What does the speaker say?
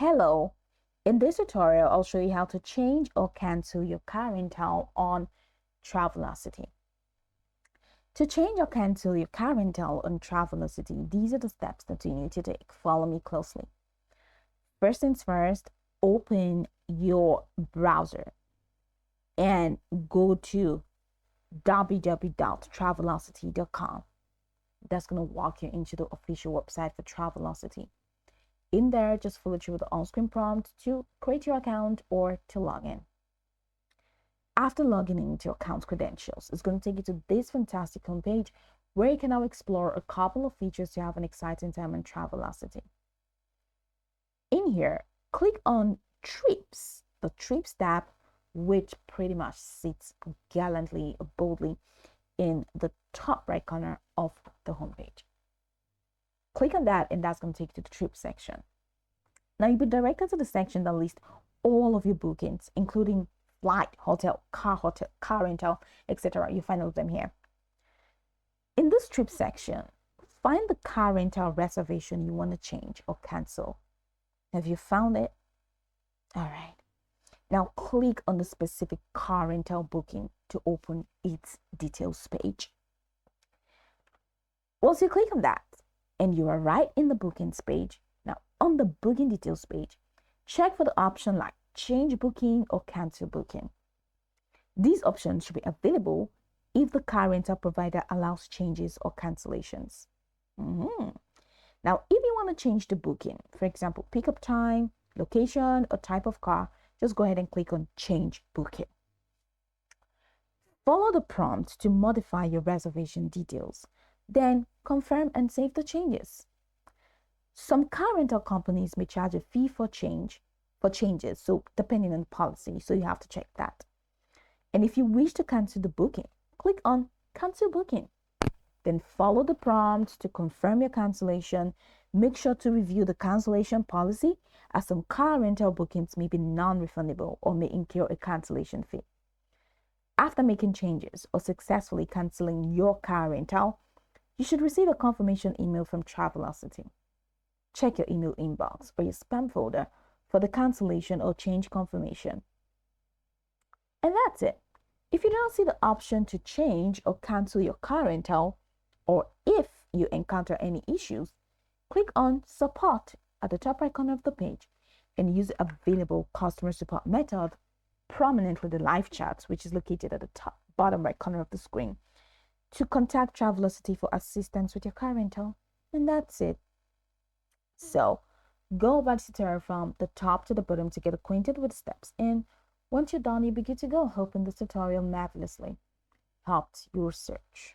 Hello, in this tutorial I'll show you how to change or cancel your car rental on Travelocity. To change or cancel your car rental on Travelocity, these are the steps that you need to take. Follow me closely. First things first, open your browser and go to www.travelocity.com. That's going to walk you into the official website for Travelocity. In there, just follow through the on-screen prompt to create your account or to log in. After logging into your account credentials, it's going to take you to this fantastic homepage where you can now explore a couple of features to have an exciting time on Travelocity. In here, click on Trips, the Trips tab, which pretty much sits gallantly, boldly in the top right corner of the homepage. Click on that and that's going to take you to the trip section. Now you'll be directed to the section that lists all of your bookings, including flight, hotel, car rental, etc. You find all of them here. In this trip section, find the car rental reservation you want to change or cancel. Have you found it? All right. Now click on the specific car rental booking to open its details page. Once you click on that, and you are right in the bookings page. Now, on the booking details page, check for the option like change booking or cancel booking. These options should be available if the car rental provider allows changes or cancellations. Now, if you want to change the booking, for example, pickup time, location, or type of car, just go ahead and click on change booking. Follow the prompt to modify your reservation details. Then confirm and save the changes. Some car rental companies may charge a fee for changes, so depending on the policy, so you have to check that. And if you wish to cancel the booking, click on cancel booking. Then follow the prompt to confirm your cancellation. Make sure to review the cancellation policy, as some car rental bookings may be non-refundable or may incur a cancellation fee. After making changes or successfully canceling your car rental, you should receive a confirmation email from Travelocity. Check your email inbox or your spam folder for the cancellation or change confirmation. And that's it. If you don't see the option to change or cancel your car rental, or if you encounter any issues, click on Support at the top right corner of the page and use the available customer support method prominent with the live chat, which is located at the bottom right corner of the screen, to contact Travelocity for assistance with your car rental. And that's it. So go over the tutorial from the top to the bottom to get acquainted with the steps. And once you're done, you'll be good to go. Hoping this tutorial marvelously helped your search.